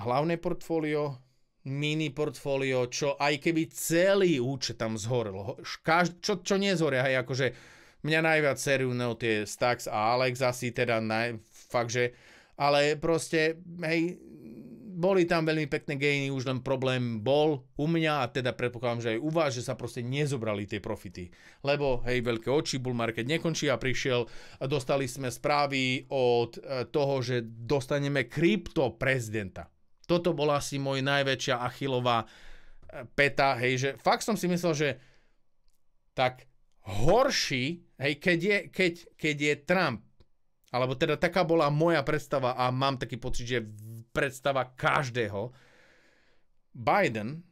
hlavné portfólio, mini portfólio, čo aj keby celý účet tam zhorel, čo nezhoria, hej, akože mňa najviac seriu tie Stax a Alex asi teda fakt, že ale proste, hej, boli tam veľmi pekné gainy, už len problém bol u mňa a teda predpokladám, že aj u vás, že sa proste nezobrali tie profity. Lebo, hej, veľké oči, bull market nekončí a dostali sme správy od toho, že dostaneme krypto prezidenta. Toto bola asi môj najväčšia Achillová päta, hej, že fakt som si myslel, že tak horší, hej, keď je Trump, alebo teda taká bola moja predstava a mám taký pocit, že predstava každého. Biden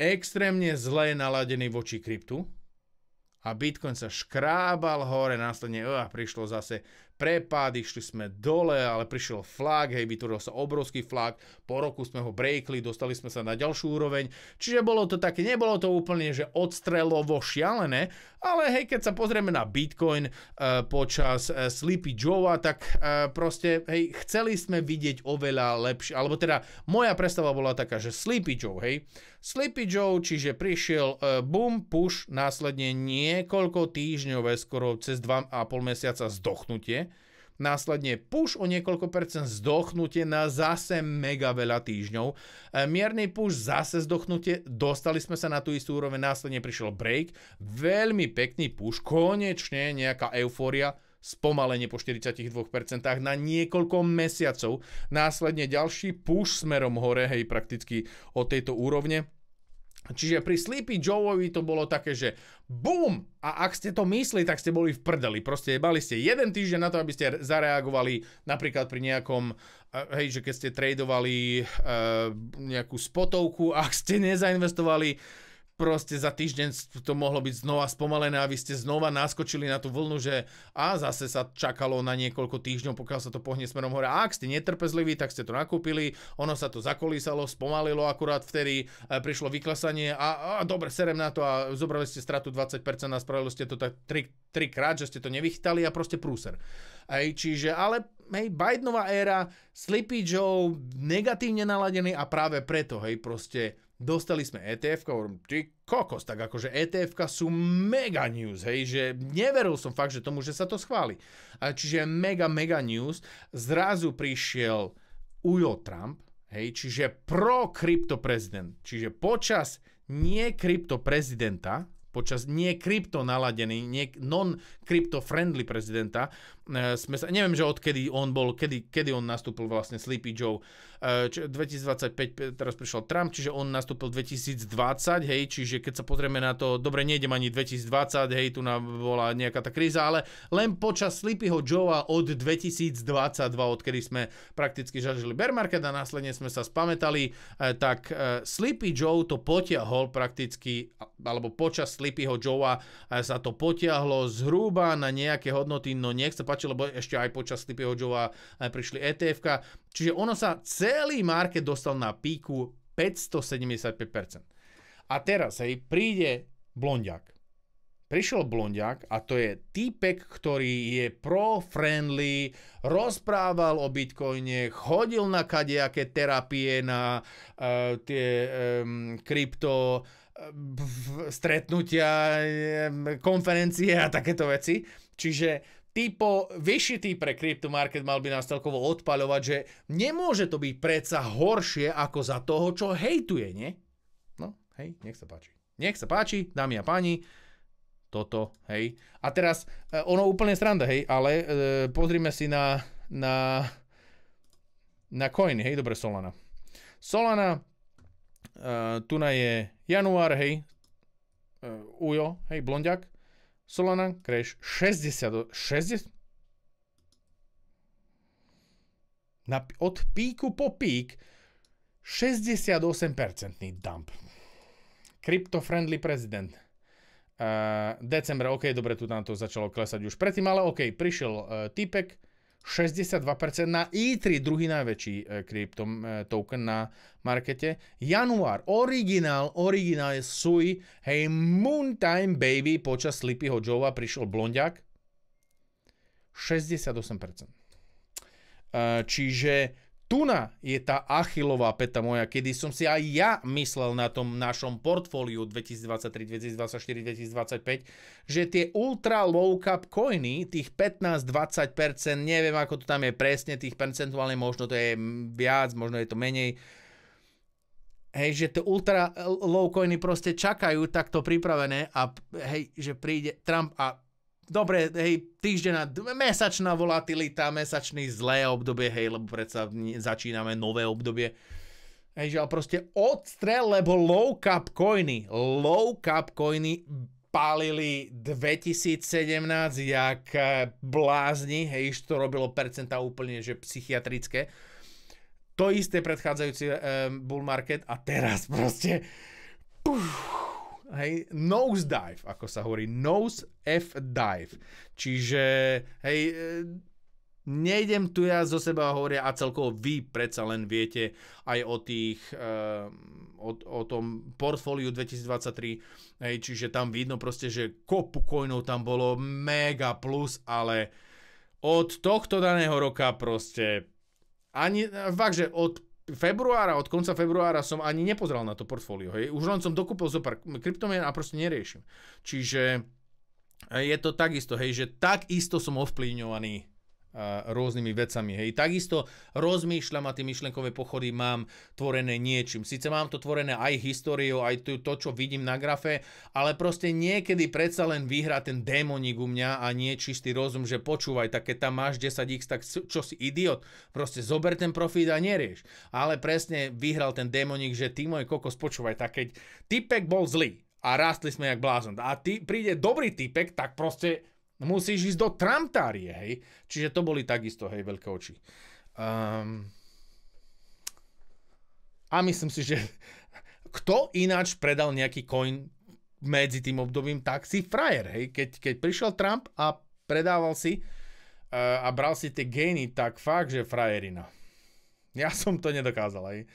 extrémne zle naladený voči kryptu a Bitcoin sa škrábal hore, následne prišlo zase prepad, išli sme dole, ale prišiel flag, hej, vytvoril sa obrovský flag, po roku sme ho breakli, dostali sme sa na ďalšiu úroveň, čiže bolo to také, nebolo to úplne, že odstrelovo šialené, ale hej, keď sa pozrieme na Bitcoin počas Sleepy Joe, tak proste, hej, chceli sme vidieť oveľa lepšie, alebo teda moja predstava bola taká, že Sleepy Joe, hej, Sleepy Joe, čiže prišiel boom, push, následne niekoľko týždňové, skoro cez 2,5 mesiaca zdochnutie, následne push o niekoľko percent zdochnutie na zase mega veľa týždňov, mierny push zase zdochnutie, dostali sme sa na tú istú úroveň, následne prišiel break, veľmi pekný push, konečne nejaká eufória, spomalenie po 42% na niekoľko mesiacov, následne ďalší push smerom hore, hej, prakticky od tejto úrovne. Čiže pri Sleepy Joeovi to bolo také, že BOOM! A ak ste to mysleli, tak ste boli v prdeli. Proste mali ste jeden týždeň na to, aby ste zareagovali napríklad pri nejakom, hej, že keď ste tradovali nejakú spotovku, ak ste nezainvestovali, proste za týždeň to mohlo byť znova spomalené a vy ste znova naskočili na tú vlnu, že zase sa čakalo na niekoľko týždňov, pokiaľ sa to pohne smerom hore. A ak ste netrpezliví, tak ste to nakúpili, ono sa to zakolísalo, spomalilo akurát vtedy, prišlo vyklesanie a dobre, serem na to a zobrali ste stratu 20% a spravili ste to tak 3 krát, že ste to nevychytali a proste prúser. Čiže, ale hej, Bidenová éra, Sleepy Joe, negatívne naladený a práve preto, hej, proste dostali sme ETF-ka, hovorím, ty kokos, tak akože ETF-ka sú mega news, hej, že neveril som fakt, že tomu, že sa to schváli. Čiže mega news, zrazu prišiel Ujo Trump, hej, čiže pro-krypto prezident, čiže počas nie krypto prezidenta, počas nie krypto naladený, nie non-krypto friendly prezidenta, neviem, že odkedy on bol, kedy on nastúpil vlastne Sleepy Joe, 2025 teraz prišiel Trump, čiže on nastúpil 2020, hej, čiže keď sa pozrieme na to, dobre, nejdem ani 2020, hej, tu bola nejaká tá kríza, ale len počas Sleepyho Joea od 2022, odkedy sme prakticky zažili bear market a následne sme sa spamätali, tak Sleepy Joe to potiahol prakticky, alebo počas Sleepyho Joea sa to potiahlo zhruba na nejaké hodnoty, no nech sa páči, lebo ešte aj počas Sleepyho Joea prišli ETF-ka, čiže ono sa celý market dostal na píku 575%. A teraz, hej, príde blondiak. Prišiel blondiak a to je týpek, ktorý je pro-friendly, rozprával o Bitcoine, chodil na kadejaké terapie, na tie krypto stretnutia, konferencie a takéto veci. Čiže vyšší typ pre kryptomarket mal by nás celkovo odpaľovať, že nemôže to byť predsa horšie ako za toho, čo hejtuje, nie? No, hej, nech sa páči. Nech sa páči, dámy a páni, toto, hej. A teraz, ono úplne sranda, hej, ale pozrime si na coiny, hej, dobre, Solana. Solana, tuna je január, hej, Ujo, hej, blondiak, Solana, crash, 60, od píku po pík, 68% dump. Crypto-friendly prezident. December, ok, dobre, tu nám to začalo klesať už predtým, ale ok, prišiel typek, 62% na E3, druhý najväčší krypto token na markete. Január, originál je Sui, hej, Moontime Baby, počas Sleepyho Joea prišiel blondiak, 68%. Čiže Tuna je tá Achillová päta moja, kedy som si aj ja myslel na tom našom portfóliu 2023, 2024, 2025, že tie ultra low cap coiny, tých 15-20%, neviem ako to tam je presne, tých percentuálne možno to je viac, možno je to menej, hej, že tie ultra low coiny proste čakajú takto pripravené a hej, že príde Trump a dobre, hej, týždenná, mesačná volatilita, mesačný zlé obdobie, hej, lebo predsa začíname nové obdobie. Hej, že ale proste odstrel, lebo low cap coiny pálili 2017 jak blázni, hej, to robilo percentá úplne, že psychiatrické. To isté predchádzajúci bull market a teraz proste hej, nose dive, ako sa hovorí, nose F dive. Čiže, hej, nejdem tu ja zo seba hovoria a celkovo vy predsa len viete aj o tých, o tom portfóliu 2023, hej, čiže tam vidno proste, že kopu coinov tam bolo mega plus, ale od tohto daného roka proste ani, fakt, že od konca februára som ani nepozeral na to portfólio. Hej. Už len som dokúpil zo pár kryptomien a proste neriešim. Čiže je to takisto, hej, že takisto som ovplyvňovaný rôznymi vecami. Hej. Takisto rozmýšľam a tie myšlenkové pochody mám tvorené niečím. Sice mám to tvorené aj históriou, aj to, čo vidím na grafe, ale proste niekedy predsa len vyhrá ten démonik u mňa a nie čistý rozum, že počúvaj, tak keď tam máš 10x, tak čo si idiot? Proste zober ten profit a nerieš. Ale presne vyhral ten démonik, že ty môj kokos, počúvaj, tak keď typek bol zlý a rástli sme jak blázon a príde dobrý typek, tak proste musíš ísť do Trumptárie, hej. Čiže to boli takisto, hej, veľké oči. A myslím si, že kto ináč predal nejaký coin medzi tým obdobím, tak si frajer, hej. Keď prišiel Trump a predával si a bral si tie gainy, tak fakt, že frajerina. Ja som to nedokázal, hej.